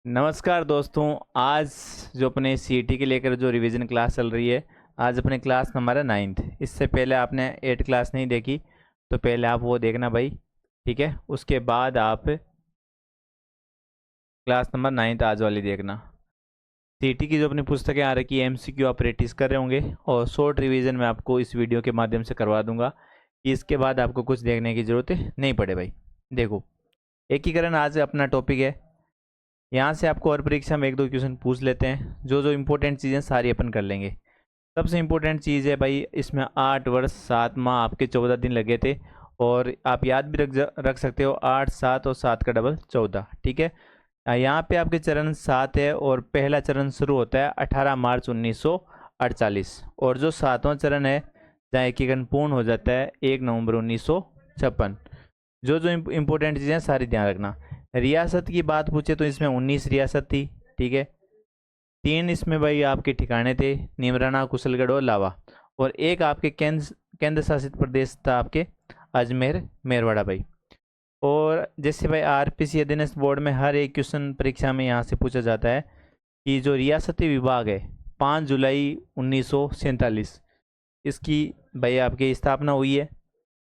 नमस्कार दोस्तों। आज जो अपने सीईटी के लेकर जो रिवीजन क्लास चल रही है, आज अपने क्लास नंबर है 9th। इससे पहले आपने 8 क्लास नहीं देखी तो पहले आप वो देखना भाई, ठीक है। उसके बाद आप क्लास नंबर 9th आज वाली देखना। सीईटी की जो अपनी पुस्तकें आ रखी है एमसीक्यू आप प्रैक्टिस कर रहे होंगे और शॉर्ट रिवीजन मैं आपको इस वीडियो के माध्यम से करवा दूंगा कि इसके बाद आपको कुछ देखने की ज़रूरत नहीं पड़े भाई। देखो, एकीकरण आज अपना टॉपिक है। यहाँ से आपको हर परीक्षा में एक दो क्वेश्चन पूछ लेते हैं। जो जो इम्पोर्टेंट चीज़ें सारी अपन कर लेंगे। सबसे इम्पोर्टेंट चीज़ है भाई, इसमें 8 वर्ष 7 माह आपके 14 दिन लगे थे। और आप याद भी रख सकते हो, 8 7 और 7 का डबल 14, ठीक है। यहाँ पे आपके चरण 7 है और पहला चरण शुरू होता है 18 मार्च 1948 और जो 7वां चरण है जहाँ एकीकरण पूर्ण हो जाता है 1 नवंबर 1956। जो जो इम्पोर्टेंट चीज़ें सारी ध्यान रखना। रियासत की बात पूछे तो इसमें 19 रियासत थी, ठीक है। 3 इसमें भाई आपके ठिकाने थे, निमराना, कुशलगढ़ और लावा। और एक आपके केंद्र शासित प्रदेश था आपके अजमेर मेरवाड़ा भाई। और जैसे भाई आरपीसी अधीनस्थ बोर्ड में हर एक क्वेश्चन परीक्षा में यहाँ से पूछा जाता है कि जो रियासती विभाग है 5 जुलाई 1947 इसकी भाई आपकी स्थापना हुई है।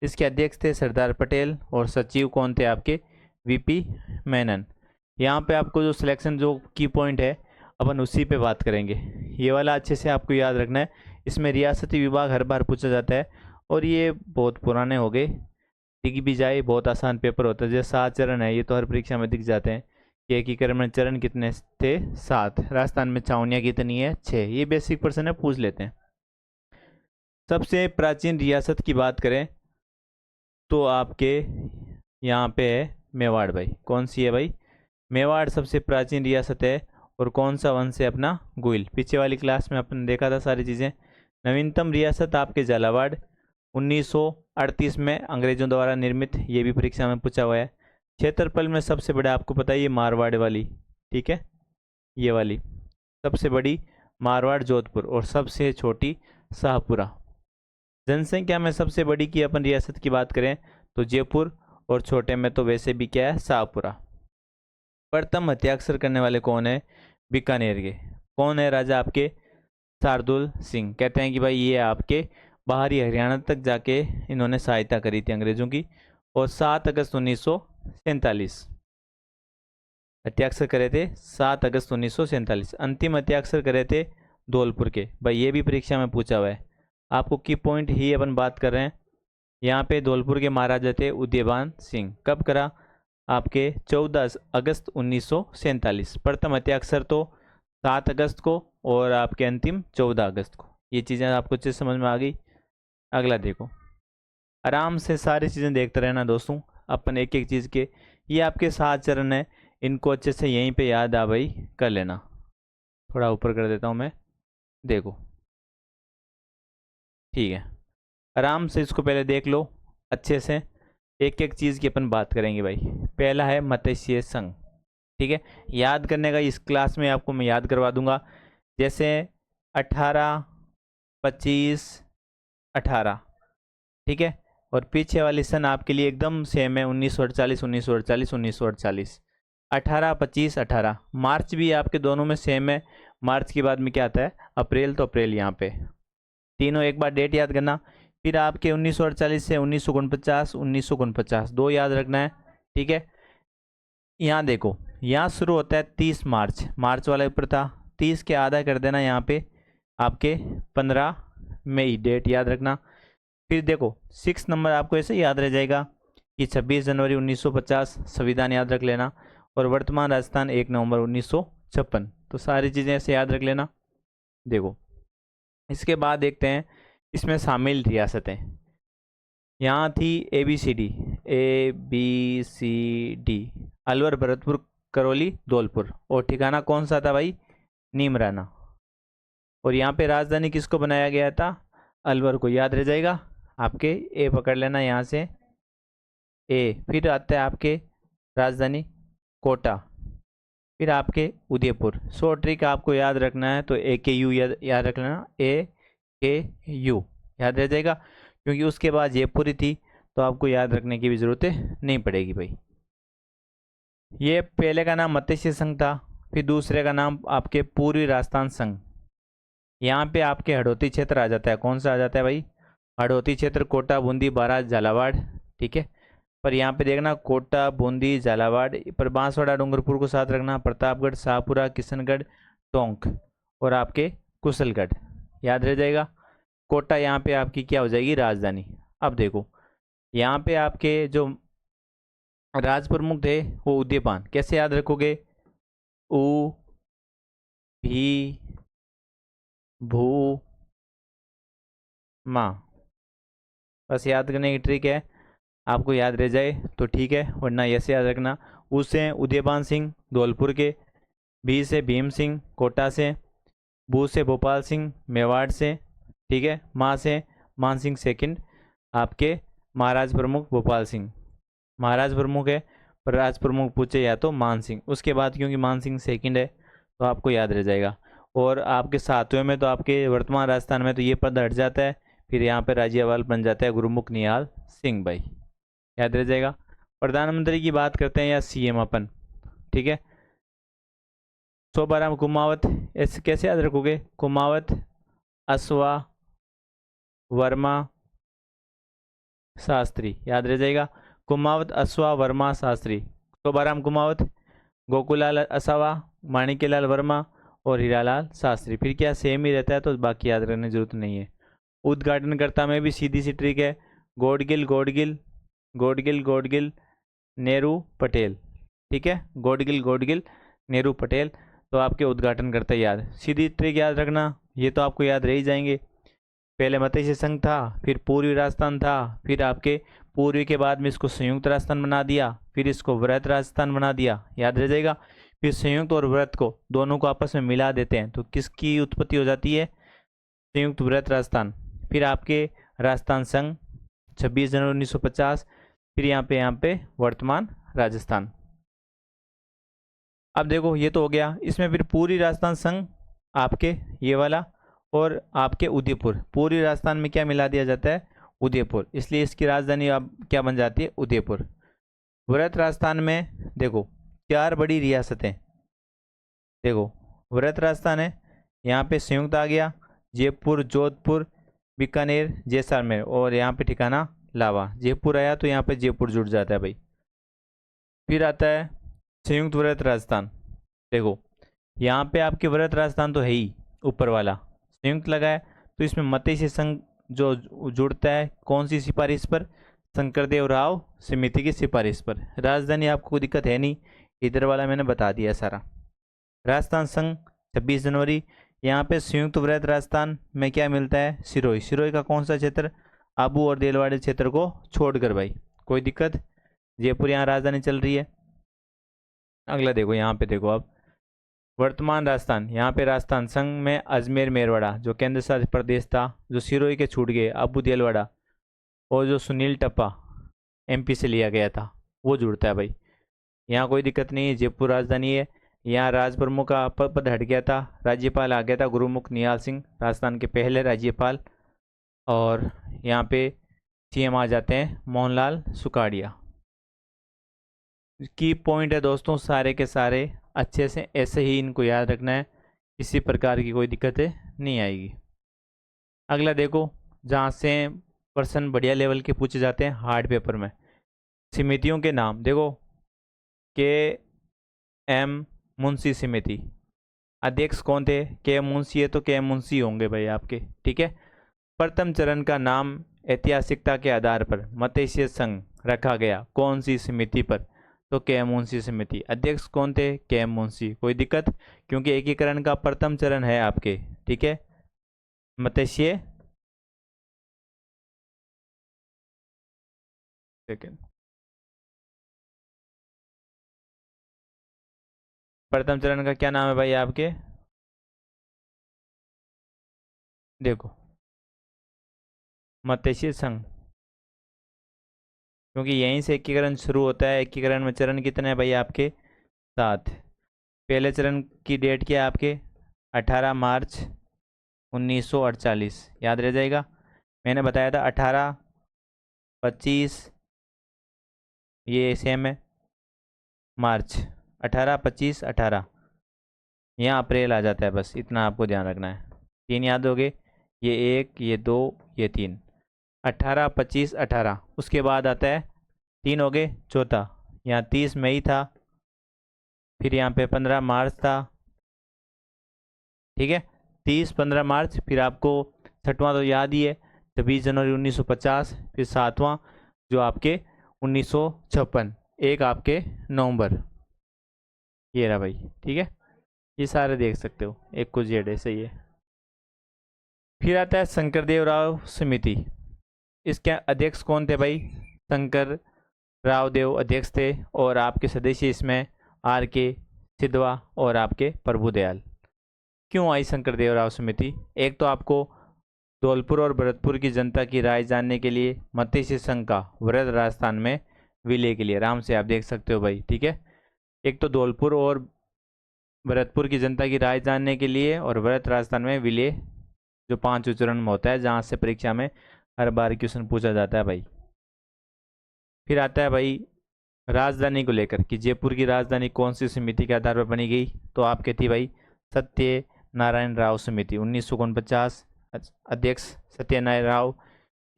इसके अध्यक्ष थे सरदार पटेल और सचिव कौन थे आपके वीपी मेनन। यहाँ पे आपको जो सिलेक्शन जो की पॉइंट है अपन उसी पे बात करेंगे। ये वाला अच्छे से आपको याद रखना है। इसमें रियासती विभाग हर बार पूछा जाता है और ये बहुत पुराने हो गए, दिख भी जाए, बहुत आसान पेपर होता है। जैसे 7 चरण है, ये तो हर परीक्षा में दिख जाते हैं कि एकीकरण में चरण कितने थे 7। राजस्थान में छावनियाँ कितनी है 6। ये बेसिक क्वेश्चन है, पूछ लेते हैं। सबसे प्राचीन रियासत की बात करें तो आपके यहाँ पे है मेवाड़ भाई। कौन सी है भाई? मेवाड़ सबसे प्राचीन रियासत है। और कौन सा वंश है अपना? गुइल। पीछे वाली क्लास में अपन देखा था सारी चीज़ें। नवीनतम रियासत आपके झालावाड़ 1938 में अंग्रेजों द्वारा निर्मित, ये भी परीक्षा में पूछा हुआ है। क्षेत्रफल में सबसे बड़ा आपको पता है ये मारवाड़ वाली, ठीक है, ये वाली सबसे बड़ी मारवाड़ जोधपुर और सबसे छोटी शाहपुरा। जनसंख्या में सबसे बड़ी की अपन रियासत की बात करें तो जयपुर, और छोटे में तो वैसे भी क्या है शाहपुरा। प्रथम हत्याक्षर करने वाले कौन है? बीकानेर के। कौन है राजा आपके? शार्दुल सिंह। कहते हैं कि भाई ये आपके बाहरी हरियाणा तक जाके इन्होंने सहायता करी थी अंग्रेजों की। और 7 अगस्त 1947 हत्याक्षर करे थे। 7 अगस्त 1947 अंतिम हत्याक्षर करे थे धौलपुर के। भाई ये भी परीक्षा में पूछा हुआ है। आपको की पॉइंट ही अपन बात कर रहे हैं। यहाँ पे धौलपुर के महाराजा थे उदयभान सिंह। कब करा? आपके 14 अगस्त 1947। प्रथम हत्याक्षर तो 7 अगस्त को और आपके अंतिम 14 अगस्त को। ये चीज़ें आपको अच्छे समझ में आ गई। अगला देखो, आराम से सारी चीज़ें देखते रहना दोस्तों, अपन एक एक चीज़ के। ये आपके 7 चरण है, इनको अच्छे से यहीं पे याद आ भाई कर लेना। थोड़ा ऊपर कर देता हूँ मैं, देखो, ठीक है। आराम से इसको पहले देख लो अच्छे से। एक एक चीज़ की अपन बात करेंगे भाई। पहला है मत्स्य संघ, ठीक है। याद करने का इस क्लास में आपको मैं याद करवा दूंगा। जैसे 18 25 18, ठीक है। और पीछे वाली सन आपके लिए एकदम सेम है, 1948 1948 1948। 18 25 18। मार्च भी आपके दोनों में सेम है। मार्च के बाद में क्या आता है? अप्रैल, तो अप्रैल यहाँ पे। तीनों एक बार डेट याद करना। फिर आपके 1948 से 1949 1949 दो याद रखना है, ठीक है। यहाँ देखो, यहाँ शुरू होता है 30 मार्च, मार्च वाला ऊपर था, 30 के आधा कर देना यहाँ पे आपके 15 मई, डेट याद रखना। फिर देखो 6 नंबर आपको ऐसे याद रह जाएगा कि 26 जनवरी 1950 संविधान याद रख लेना। और वर्तमान राजस्थान 1 नवंबर 1956। तो सारी चीज़ें ऐसे याद रख लेना। देखो, इसके बाद देखते हैं इसमें शामिल रियासतें। यहाँ थी ABCD, ABCD, अलवर, भरतपुर, करौली, धौलपुर। और ठिकाना कौन सा था भाई? नीमराना। और यहाँ पे राजधानी किसको बनाया गया था? अलवर को। याद रह जाएगा आपके। ए पकड़ लेना यहाँ से, ए। फिर आता है आपके राजधानी कोटा। फिर आपके उदयपुर। शॉर्ट ट्रिक आपको याद रखना है तो AKU याद रख लेना, AKU याद रह जाएगा। क्योंकि उसके बाद जयपुर ही थी तो आपको याद रखने की भी ज़रूरत नहीं पड़ेगी भाई। ये पहले का नाम मत्स्य संघ था, फिर दूसरे का नाम आपके पूर्वी राजस्थान संघ। यहाँ पे आपके हड़ौती क्षेत्र आ जाता है। कौन सा आ जाता है भाई? हड़ौती क्षेत्र, कोटा, बूंदी, बारां, झालावाड़। ठीक है, पर यहाँ पे देखना कोटा, बूंदी, झालावाड़, पर बांसवाड़ा, डूंगरपुर को साथ रखना, प्रतापगढ़, शाहपुरा, किशनगढ़, टोंक और आपके कुशलगढ़। याद रह जाएगा। कोटा यहाँ पे आपकी क्या हो जाएगी? राजधानी। अब देखो यहाँ पे आपके जो राज प्रमुख थे वो उदयपान। कैसे याद रखोगे? उ भी भू मा। बस याद करने की ट्रिक है, आपको याद रह जाए तो ठीक है, वरना ऐसे याद रखना। उ से उदयपान सिंह धौलपुर के, भी से भीम सिंह कोटा से, भू से भोपाल सिंह मेवाड़ से, ठीक है, माँ से मान सिंह सेकंड, आपके महाराज प्रमुख भोपाल सिंह। महाराज प्रमुख है पर राज प्रमुख पूछे या तो मान सिंह, उसके बाद क्योंकि मान सिंह सेकंड है तो आपको याद रह जाएगा। और आपके सातवें में तो आपके वर्तमान राजस्थान में तो ये पद हट जाता है, फिर यहाँ पे राज्यपाल बन जाता है गुरुमुख निहाल सिंह भाई। याद रह जाएगा। प्रधानमंत्री की बात करते हैं या सीएम अपन, ठीक है। शोभाराम कुमावत, ऐसे कैसे याद रखोगे? कुमावत, अश्वा, वर्मा, शास्त्री। याद रह जाएगा। कुमावत, अश्वा, वर्मा, शास्त्री। शोभाराम कुमावत, गोकुलाल असावा, माणिक्यलाल वर्मा और हीरालाल शास्त्री। फिर क्या सेम ही रहता है तो बाकी याद रखने की जरूरत नहीं है। उद्घाटनकर्ता में भी सीधी सी ट्रिक है, गोडगिल गोडगिल गोडगिल गोडगिल नेहरू पटेल। ठीक है, गोडगिल गोडगिल नेहरू पटेल। तो आपके उद्घाटनकर्ता याद, सीधी ट्रिक याद रखना, ये तो आपको याद रह ही जाएंगे। पहले मत्स्य संघ था, फिर पूर्वी राजस्थान था, फिर आपके पूर्वी के बाद में इसको संयुक्त राजस्थान बना दिया, फिर इसको वृहत राजस्थान बना दिया। याद रह जाएगा। फिर संयुक्त और वृहत को दोनों को आपस में मिला देते हैं तो किसकी उत्पत्ति हो जाती है? संयुक्त वृहत राजस्थान। फिर आपके राजस्थान संघ 26 जनवरी 1950। फिर यहाँ पे वर्तमान राजस्थान। अब देखो ये तो हो गया, इसमें फिर पूरी राजस्थान संघ आपके ये वाला और आपके उदयपुर। पूरी राजस्थान में क्या मिला दिया जाता है? उदयपुर, इसलिए इसकी राजधानी अब क्या बन जाती है? उदयपुर। वृहत राजस्थान में देखो 4 बड़ी रियासतें। देखो वृहत राजस्थान है, यहाँ पे संयुक्त आ गया, जयपुर, जोधपुर, बीकानेर, जैसलमेर और यहाँ पे ठिकाना लावा। जयपुर आया तो यहाँ पे जयपुर जुड़ जाता है भाई। फिर आता है संयुक्त वृहत राजस्थान। देखो यहाँ पे आपके वृहत राजस्थान तो है ही ऊपर वाला, संयुक्त लगा है तो इसमें मत्स्य संघ जो जुड़ता है कौन सी सिफारिश पर? शंकरदेव राव समिति की सिफारिश पर। राजधानी आपको कोई दिक्कत है नहीं, इधर वाला मैंने बता दिया सारा। राजस्थान संघ 26 जनवरी। यहाँ पे संयुक्त वृहत राजस्थान में क्या मिलता है? सिरोही। सिरोही का कौन सा क्षेत्र? आबू और देलवाड़ी क्षेत्र को छोड़कर भाई। कोई दिक्कत? जयपुर यहाँ राजधानी चल रही है। अगला देखो, यहाँ पे देखो अब वर्तमान राजस्थान। यहाँ पे राजस्थान संघ में अजमेर मेरवाड़ा जो केंद्र शासित प्रदेश था, जो सिरोही के छूट गए, आबू देलवाड़ा और जो सुनील टप्पा एमपी से लिया गया था वो जुड़ता है भाई। यहाँ कोई दिक्कत नहीं है, जयपुर राजधानी है। यहाँ राज प्रमुख का पद हट गया था, राज्यपाल आ गया था गुरुमुख निहाल सिंह, राजस्थान के पहले राज्यपाल। और यहाँ पे सीएम आ जाते हैं मोहनलाल सुखाड़िया। की पॉइंट है दोस्तों सारे के सारे अच्छे से ऐसे ही इनको याद रखना है, किसी प्रकार की कोई दिक्कतें नहीं आएगी। अगला देखो, जहाँ से प्रश्न बढ़िया लेवल के पूछे जाते हैं हार्ड पेपर में, समितियों के नाम देखो। के एम मुंशी समिति, अध्यक्ष कौन थे? के एम मुंशी है तो के एम मुंशी होंगे भाई आपके, ठीक है। प्रथम चरण का नाम ऐतिहासिकता के आधार पर मत्स्य संघ रखा गया, कौन सी समिति पर? तो के एम मुंशी समिति। अध्यक्ष कौन थे? के एम मुंशी। कोई दिक्कत? क्योंकि एकीकरण का प्रथम चरण है आपके, ठीक है। मत्स्य सेकंड, प्रथम चरण का क्या नाम है भाई आपके? देखो मत्स्य संघ, क्योंकि यहीं से एकीकरण शुरू होता है। एकीकरण में चरण कितने हैं भाई आपके? 7। पहले चरण की डेट क्या है आपके? 18 मार्च 1948। याद रह जाएगा। मैंने बताया था 18, 25 ये सेम है, मार्च 18, 25, 18। यहाँ अप्रैल आ जाता है, बस इतना आपको ध्यान रखना है। 3 याद हो गए, ये 1, ये 2, ये 3। 18, 25, 18, उसके बाद आता है 3 हो गए, चौथा। यहाँ 30 मई था, फिर यहाँ पे 15 मार्च था, ठीक है। 30, 15 मार्च, फिर आपको 6वां तो याद ही है, 26 जनवरी 1950, फिर 7वां जो आपके 1956, एक आपके नवंबर, ये रहा भाई, ठीक है। ये सारे देख सकते हो, एक कुछ जेड है, सही है। फिर आता है शंकरदेव राव समिति, इसके अध्यक्ष कौन थे भाई? शंकर राव देव अध्यक्ष थे, और आपके सदस्य इसमें आर के सिद्धवा और आपके प्रभुदयाल। क्यों आई शंकरदेव राव समिति? एक तो आपको धौलपुर और भरतपुर की जनता की राय जानने के लिए, मत्स्य संघ का वृहद राजस्थान में विलय के लिए, आराम से आप देख सकते हो भाई, ठीक है। एक तो धौलपुर और भरतपुर की जनता की राय जानने के लिए, और वृहद राजस्थान में विलय जो 5 चरण में होता है, जहाँ से परीक्षा में हर बार क्वेश्चन पूछा जाता है भाई। फिर आता है भाई राजधानी को लेकर कि जयपुर की राजधानी कौन सी समिति के आधार पर बनी गई? तो आपके थी भाई सत्य नारायण राव समिति, 1949, अध्यक्ष सत्यनारायण राव।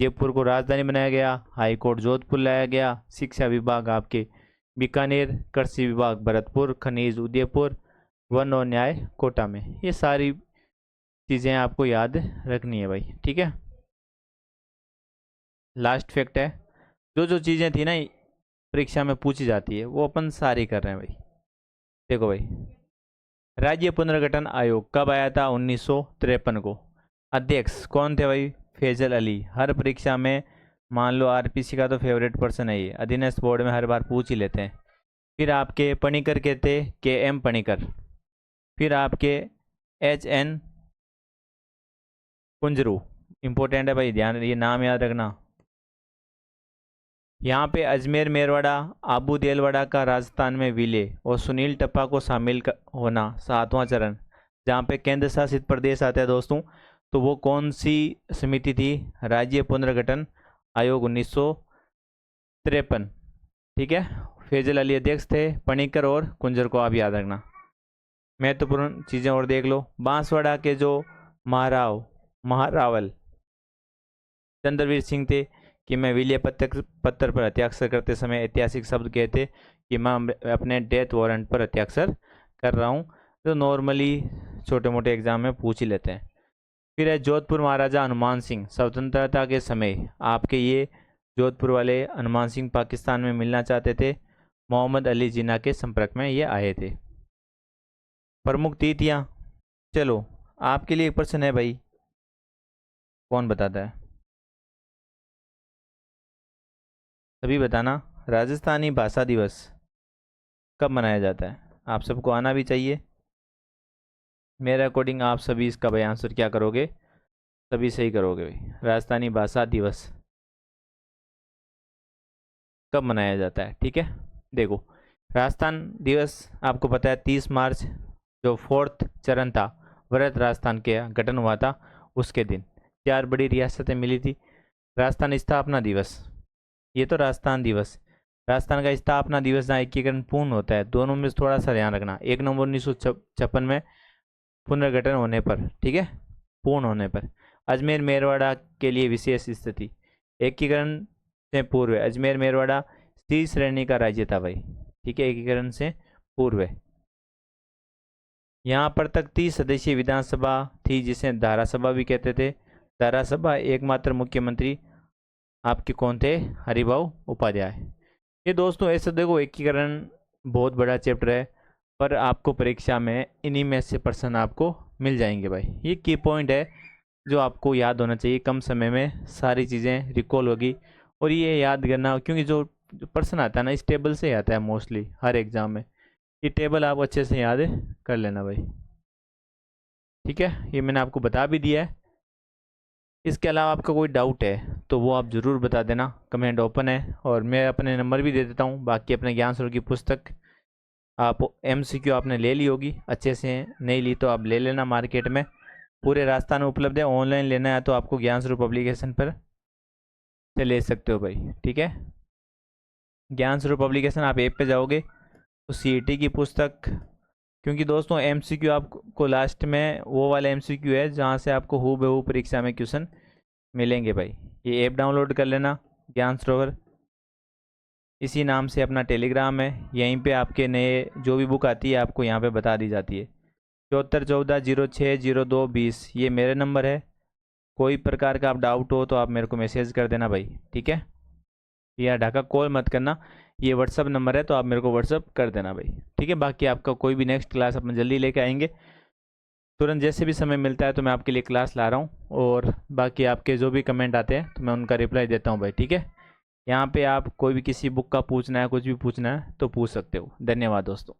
जयपुर को राजधानी बनाया गया, हाई कोर्ट जोधपुर लाया गया, शिक्षा विभाग आपके बीकानेर, कृषि विभाग भरतपुर, खनिज उदयपुर, वन और न्याय कोटा में। ये सारी चीज़ें आपको याद रखनी है भाई, ठीक है। लास्ट फैक्ट है, जो जो चीज़ें थी ना परीक्षा में पूछी जाती है, वो अपन सारी कर रहे हैं भाई। देखो भाई, राज्य पुनर्गठन आयोग कब आया था? 1953 को। अध्यक्ष कौन थे भाई? फैजल अली। हर परीक्षा में मान लो आरपीसी का तो फेवरेट पर्सन है ये, अधीनस्थ बोर्ड में हर बार पूछ ही लेते हैं। फिर आपके पणिकर के थे KM पणिकर। फिर आपके HN कुंजरू, इंपॉर्टेंट है भाई, ध्यान, ये नाम याद रखना। यहाँ पे अजमेर मेरवाड़ा, आबू देलवाड़ा का राजस्थान में विलय और सुनील टप्पा को शामिल होना 7वां चरण। जहाँ पे केंद्र शासित प्रदेश आता है दोस्तों, तो वो कौन सी समिति थी? राज्य पुनर्गठन आयोग 1953, ठीक है। फैजल अली अध्यक्ष थे, पणिकर और कुंजर को आप याद रखना। महत्वपूर्ण चीज़ें और देख लो, बांसवाड़ा के जो महारावल चंद्रवीर सिंह थे कि मैं विलय पत्र पर हस्ताक्षर करते समय ऐतिहासिक शब्द कहते कि मैं अपने डेथ वारंट पर हस्ताक्षर कर रहा हूँ, तो नॉर्मली छोटे मोटे एग्जाम में पूछ ही लेते हैं। फिर है जोधपुर महाराजा हनुमान सिंह, स्वतंत्रता के समय आपके ये जोधपुर वाले हनुमान सिंह पाकिस्तान में मिलना चाहते थे, मोहम्मद अली जिन्ना के संपर्क में ये आए थे। प्रमुख तिथियाँ, चलो आपके लिए एक प्रश्न है भाई, कौन बताता है? तभी बताना। राजस्थानी भाषा दिवस कब मनाया जाता है? आप सबको आना भी चाहिए। मेरे अकॉर्डिंग आप सभी इसका भाई आंसर क्या करोगे? सभी सही करोगे भाई। राजस्थानी भाषा दिवस कब मनाया जाता है, ठीक है। देखो, राजस्थान दिवस आपको पता है 30 मार्च, जो 4th चरण था, वृहद राजस्थान के गठन हुआ था, उसके दिन 4 बड़ी रियासतें मिली थी। राजस्थान स्थापना दिवस, ये तो राजस्थान दिवस, राजस्थान का स्थापना दिवस जहाँ एकीकरण पूर्ण होता है, दोनों में थोड़ा सा ध्यान रखना। 1 नवंबर 1956 में पुनर्गठन होने पर, ठीक है, पूर्ण होने पर। अजमेर मेरवाड़ा के लिए विशेष स्थिति, एकीकरण से पूर्व अजमेर मेरवाड़ा सी श्रेणी का राज्य था भाई, ठीक है, एकीकरण से पूर्व। यहाँ पर तक 30 सदस्यीय विधानसभा थी, जिसे धारासभा भी कहते थे। धारासभा एकमात्र मुख्यमंत्री आपके कौन थे? हरिभाऊ उपाध्याय। ये दोस्तों ऐसे देखो, एकीकरण बहुत बड़ा चैप्टर है, पर आपको परीक्षा में इन्हीं में से प्रश्न आपको मिल जाएंगे भाई। ये की पॉइंट है जो आपको याद होना चाहिए, कम समय में सारी चीज़ें रिकॉल होगी। और ये याद करना, क्योंकि जो प्रश्न आता है ना, इस टेबल से आता है मोस्टली हर एग्ज़ाम में। ये टेबल आप अच्छे से याद कर लेना भाई, ठीक है। ये मैंने आपको बता भी दिया है। इसके अलावा आपका कोई डाउट है तो वो आप ज़रूर बता देना, कमेंट ओपन है। और मैं अपने नंबर भी दे देता हूँ। बाकी अपने ज्ञान स्वरूप की पुस्तक आप MCQ आपने ले ली होगी अच्छे से, नहीं ली तो आप ले लेना, मार्केट में पूरे राजस्थान में उपलब्ध है। ऑनलाइन लेना है तो आपको ज्ञान स्वरूप पब्लिकेशन पर से ले सकते हो भाई, ठीक है। ज्ञान स्वरूप पब्लिकेशन आप ऐप पे जाओगे तो CET की पुस्तक, क्योंकि दोस्तों MCQ आपको लास्ट में वो वाला MCQ है जहाँ से आपको हूबहू परीक्षा में क्वेश्चन मिलेंगे भाई। ये ऐप डाउनलोड कर लेना, ज्ञान सरोवर इसी नाम से अपना टेलीग्राम है। यहीं पे आपके नए जो भी बुक आती है आपको यहाँ पे बता दी जाती है। 7414060220 ये मेरे नंबर है। कोई प्रकार का आप डाउट हो तो आप मेरे को मैसेज कर देना भाई, ठीक है। या ढाका कॉल मत करना, ये व्हाट्सअप नंबर है तो आप मेरे को व्हाट्सअप कर देना भाई, ठीक है। बाकी आपका कोई भी नेक्स्ट क्लास अपन जल्दी लेके आएंगे, तुरंत जैसे भी समय मिलता है तो मैं आपके लिए क्लास ला रहा हूँ। और बाकी आपके जो भी कमेंट आते हैं तो मैं उनका रिप्लाई देता हूँ भाई, ठीक है। यहाँ पे आप कोई भी किसी बुक का पूछना है, कुछ भी पूछना है तो पूछ सकते हो। धन्यवाद दोस्तों।